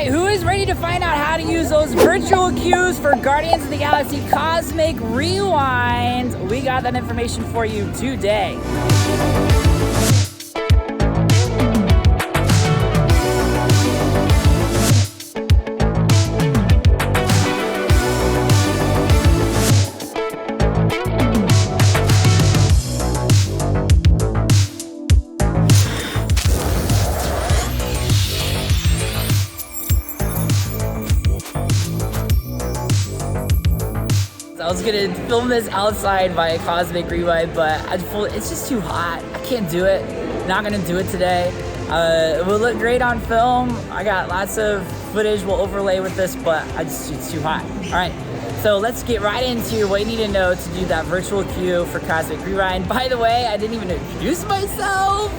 right, who is ready to find out how to use those virtual queues for Guardians of the Galaxy Cosmic Rewind? We got that information for you today. I was gonna film this outside by a Cosmic Rewind, but it's just too hot. I can't do it. Not gonna do it today. It will look great on film. I got lots of footage we'll overlay with this, but it's too hot. All right, so let's get right into what you need to know to do that virtual queue for Cosmic Rewind. By the way, I didn't even introduce myself.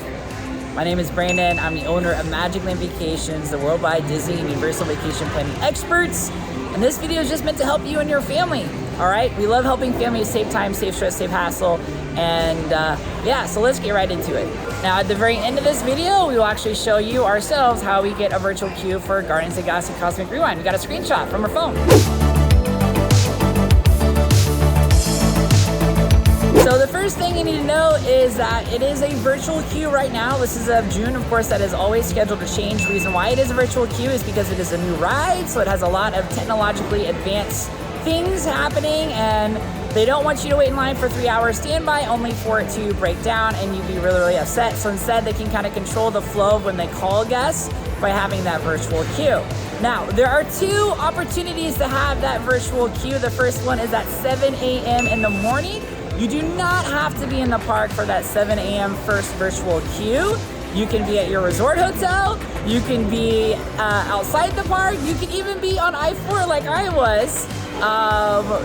My name is Brandon. I'm the owner of Magic Land Vacations, the worldwide Disney and Universal vacation planning experts. And this video is just meant to help you and your family. All right, we love helping families save time, save stress, save hassle, and yeah, so let's get right into it. Now, at the very end of this video, we will actually show you ourselves how we get a virtual queue for Guardians of the Galaxy Cosmic Rewind. We got a screenshot from our phone. So the first thing you need to know is that it is a virtual queue right now. This is of June. Of course, that is always scheduled to change. The reason why it is a virtual queue is because it is a new ride, so it has a lot of technologically advanced things happening, and they don't want you to wait in line for 3 hours standby only for it to break down and you'd be really, really upset. So instead, they can kind of control the flow of when they call guests by having that virtual queue. Now, there are two opportunities to have that virtual queue. The first one is at 7 a.m. in the morning. You do not have to be in the park for that 7 a.m. first virtual queue. You can be at your resort hotel. You can be outside the park. You can even be on I-4 like I was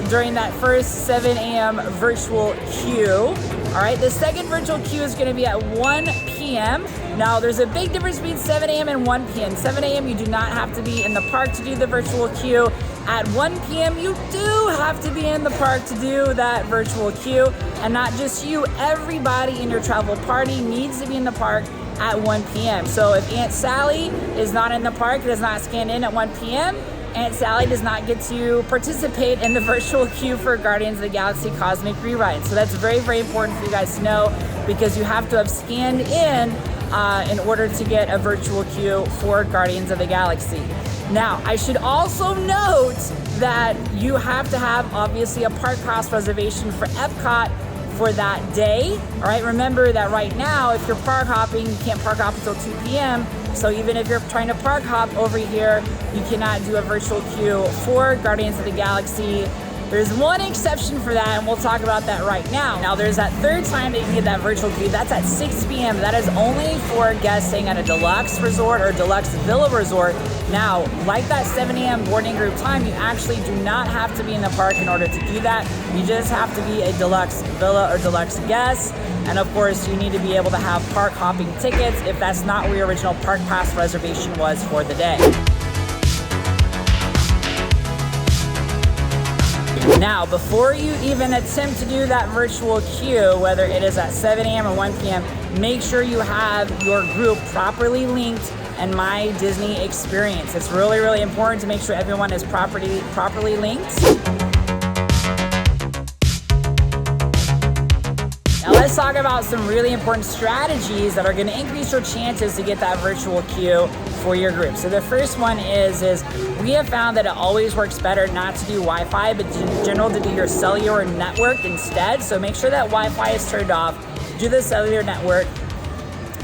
during that first 7 a.m. virtual queue. All right, the second virtual queue is gonna be at 1 p.m. Now, there's a big difference between 7 a.m. and 1 p.m. 7 a.m. you do not have to be in the park to do the virtual queue. At 1 p.m. you do have to be in the park to do that virtual queue. And not just you, everybody in your travel party needs to be in the park at 1 p.m. So if Aunt Sally is not in the park, does not scan in at 1 p.m., Aunt Sally does not get to participate in the virtual queue for Guardians of the Galaxy Cosmic Rewind. So that's very, very important for you guys to know, because you have to have scanned in order to get a virtual queue for Guardians of the Galaxy. Now, I should also note that you have to have, obviously, a park pass reservation for Epcot for that day. All right, remember that right now, if you're park hopping, you can't park hop until 2 p.m. So even if you're trying to park hop over here, you cannot do a virtual queue for Guardians of the Galaxy. There's one exception for that, and we'll talk about that right now. Now, there's that third time that you can get that virtual queue. That's at 6 p.m. That is only for guests staying at a deluxe resort or deluxe villa resort. Now, like that 7 a.m. boarding group time, you actually do not have to be in the park in order to do that. You just have to be a deluxe villa or deluxe guest. And of course, you need to be able to have park hopping tickets if that's not where your original park pass reservation was for the day. Now, before you even attempt to do that virtual queue, whether it is at 7 a.m. or 1 p.m., make sure you have your group properly linked and My Disney Experience. It's really, really important to make sure everyone is properly linked. Now let's talk about some really important strategies that are going to increase your chances to get that virtual queue for your group. So the first one is we have found that it always works better not to do Wi-Fi, but in general to do your cellular network instead. So make sure that Wi-Fi is turned off. Do the cellular network.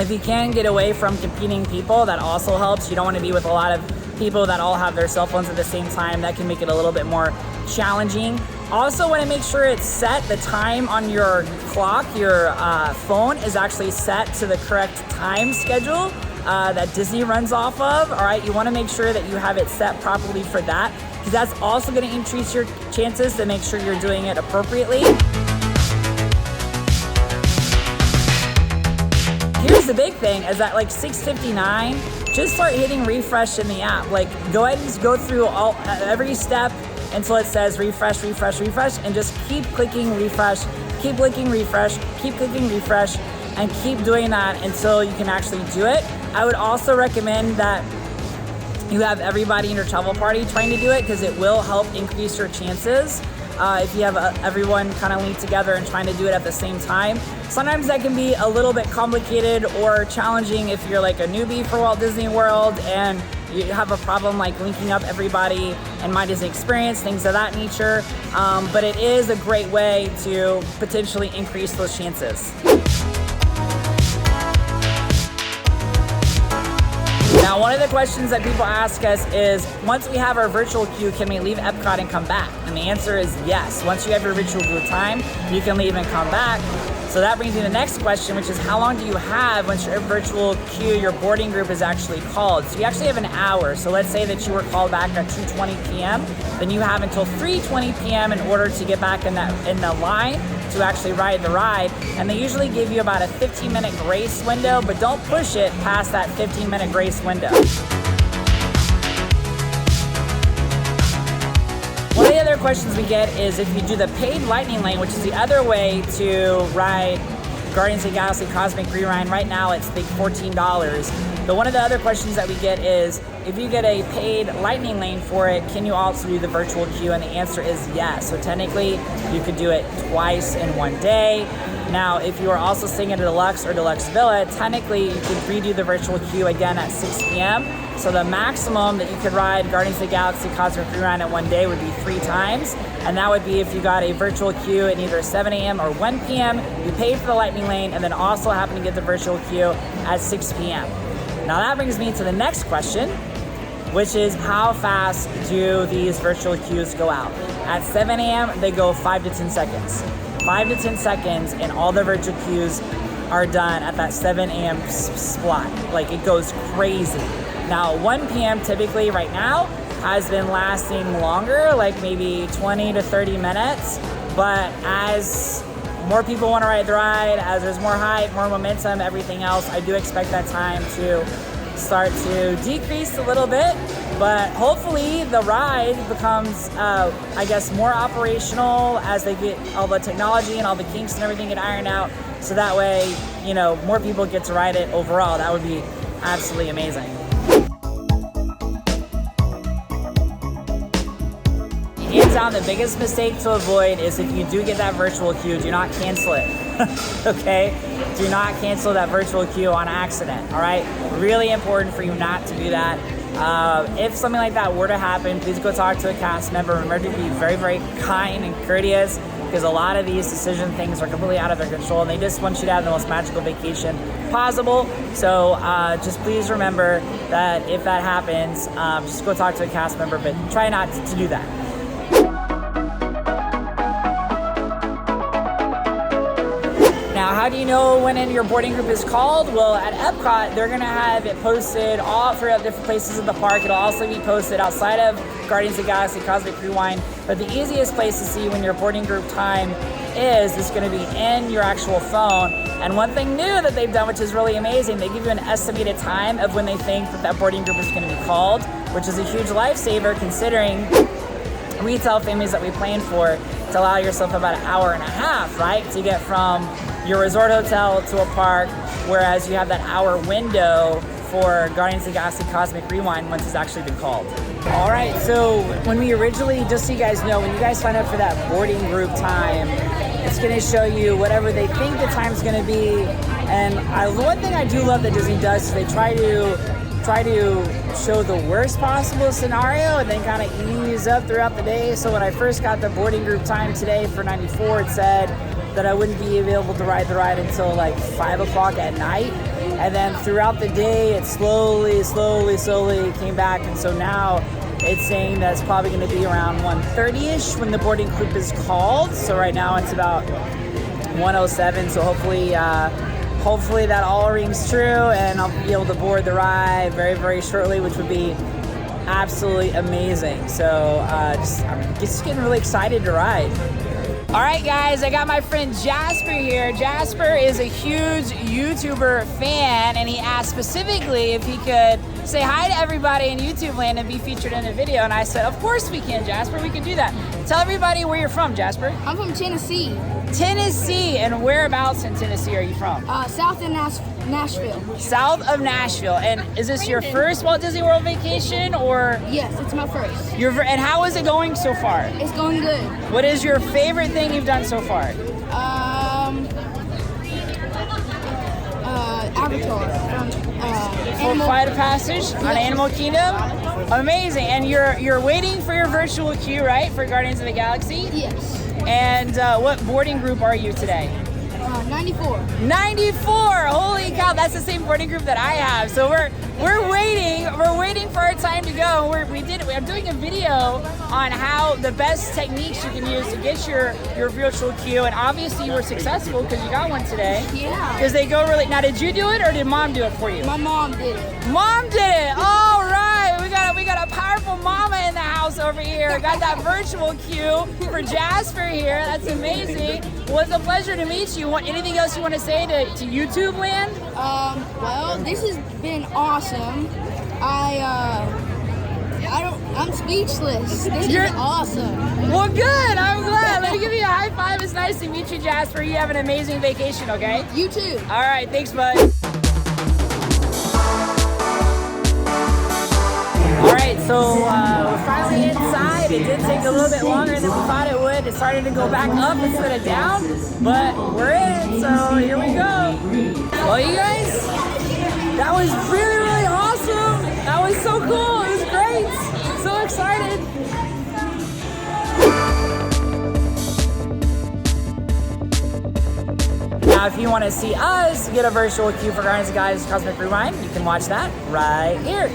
If you can get away from competing people, that also helps. You don't want to be with a lot of people that all have their cell phones at the same time. That can make it a little bit more challenging. Also want to make sure it's set, the time on your clock, your phone is actually set to the correct time schedule that Disney runs off of. All right, you want to make sure that you have it set properly for that, because that's also going to increase your chances to make sure you're doing it appropriately. Here's the big thing is that like 6:59, just start hitting refresh in the app. Like go ahead and go through every step until it says refresh, refresh, refresh, and just keep clicking refresh, keep clicking refresh, keep clicking refresh, and keep doing that until you can actually do it. I would also recommend that you have everybody in your travel party trying to do it, because it will help increase your chances. If you have everyone kind of linked together and trying to do it at the same time. Sometimes that can be a little bit complicated or challenging if you're like a newbie for Walt Disney World and you have a problem like linking up everybody in My Disney Experience, things of that nature. But it is a great way to potentially increase those chances. Now, one of the questions that people ask us is, once we have our virtual queue, can we leave Epcot and come back? And the answer is yes. Once you have your virtual queue time, you can leave and come back. So that brings me to the next question, which is how long do you have once your virtual queue, your boarding group is actually called? So you actually have an hour. So let's say that you were called back at 2:20 p.m. Then you have until 3:20 p.m. in order to get back in the line to actually ride the ride. And they usually give you about a 15-minute grace window, but don't push it past that 15-minute grace window. One of the other questions we get is if you do the paid lightning lane, which is the other way to ride Guardians of the Galaxy Cosmic Rewind. Right now it's like $14. But one of the other questions that we get is, if you get a paid lightning lane for it, can you also do the virtual queue? And the answer is yes. So technically you could do it twice in one day. Now, if you are also staying at a Deluxe or Deluxe Villa, technically you could redo the virtual queue again at 6 p.m. So the maximum that you could ride Guardians of the Galaxy Cosmic Rewind at one day would be 3 times. And that would be if you got a virtual queue at either 7 a.m. or 1 p.m. You paid for the lightning lane and then also happen to get the virtual queue at 6 p.m. Now that brings me to the next question, which is how fast do these virtual queues go out? At 7 a.m., they go 5 to 10 seconds. 5 to 10 seconds, and all the virtual queues are done at that 7 a.m. spot. Like, it goes crazy. Now, 1 p.m. typically right now has been lasting longer, like maybe 20 to 30 minutes. But as more people want to ride the ride, as there's more hype, more momentum, everything else, I do expect that time to start to decrease a little bit. But hopefully the ride becomes, I guess, more operational as they get all the technology and all the kinks and everything get ironed out. So that way, you know, more people get to ride it overall. That would be absolutely amazing. Hands down, the biggest mistake to avoid is if you do get that virtual queue, do not cancel it. Okay? Do not cancel that virtual queue on accident, all right? Really important for you not to do that. If something like that were to happen, please go talk to a cast member. Remember to be very, very kind and courteous, because a lot of these decision things are completely out of their control and they just want you to have the most magical vacation possible. So just please remember that if that happens, just go talk to a cast member, but try not to do that. Now, how do you know when your boarding group is called? Well, at Epcot, they're gonna have it posted all throughout different places of the park. It'll also be posted outside of Guardians of the Galaxy Cosmic Rewind. But the easiest place to see when your boarding group time is gonna be in your actual phone. And one thing new that they've done, which is really amazing, they give you an estimated time of when they think that boarding group is gonna be called, which is a huge lifesaver considering retail families that we plan for to allow yourself about an hour and a half, right? To get from your resort hotel to a park, whereas you have that hour window for Guardians of the Galaxy Cosmic Rewind once it's actually been called. All right, so when we originally, just so you guys know, when you guys sign up for that boarding group time, it's gonna show you whatever they think the time's gonna be. And one thing I do love that Disney does is they try to show the worst possible scenario and then kind of ease up throughout the day. So when I first got the boarding group time today for 94, it said that I wouldn't be able to ride the ride until like 5 o'clock at night. And then throughout the day, it slowly came back. And so now it's saying that it's probably going to be around 1:30-ish when the boarding group is called. So right now it's about 1:07. So hopefully that all rings true and I'll be able to board the ride very, very shortly, which would be absolutely amazing. So I'm just getting really excited to ride. All right, guys, I got my friend Jasper here. Jasper is a huge YouTuber fan, and he asked specifically if he could say hi to everybody in YouTube land and be featured in a video. And I said, of course we can, Jasper, we can do that. Tell everybody where you're from, Jasper. I'm from Tennessee. Tennessee, and whereabouts in Tennessee are you from? South Nashville. South of Nashville. And is this your first Walt Disney World vacation, or? Yes, it's my first. And how is it going so far? It's going good. What is your favorite thing you've done so far? Avatar. Flight of Passage on Animal Kingdom. Amazing. And you're waiting for your virtual queue, right, for Guardians of the Galaxy? Yes. And what boarding group are you today? 94. 94. Holy cow, that's the same boarding group that I have. So we're waiting for our time to go. I'm doing a video on how the best techniques you can use to get your virtual queue, and obviously you were successful because you got one today. Yeah. Because they go really. Now, did you do it or did Mom do it for you? My mom did it. Mom did it. All right, we got a powerful mama in the house over here. Got that virtual queue for Jasper here. That's amazing. Well, it's a pleasure to meet you. Anything else you want to say to YouTube land? Well, this has been awesome. I'm speechless. This is awesome. Well, good. I'm glad. Let me give you a high five. It's nice to meet you, Jasper. You have an amazing vacation, okay? You too. All right. Thanks, bud. All right, so we're finally inside. It did take a little bit longer than we thought it would. It started to go back up instead of down, but we're in, so here we go. Well, you guys, that was really, really awesome. That was so cool. It was great. So excited. Now, if you want to see us get a virtual queue for Guardians of the Galaxy Cosmic Rewind, you can watch that right here.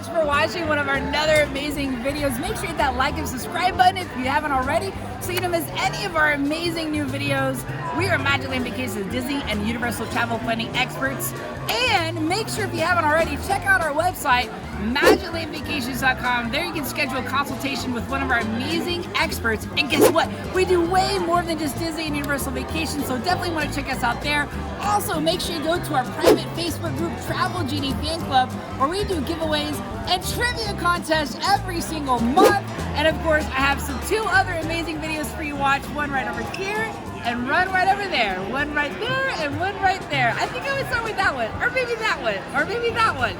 For watching one of our another amazing videos. Make sure you hit that like and subscribe button if you haven't already, so you don't miss any of our amazing new videos. We are Magicland Vacations Disney and Universal Travel Planning experts. And make sure, if you haven't already, check out our website, magiclandvacations.com. There you can schedule a consultation with one of our amazing experts. And guess what? We do way more than just Disney and Universal Vacations, so definitely want to check us out there. Also, make sure you go to our private Facebook group, Travel Genie Fan Club, where we do giveaways and trivia contests every single month. And of course, I have two other amazing videos for you to watch. One right over here and one right over there. One right there and one right there. I think I would start with that one, or maybe that one, or maybe that one.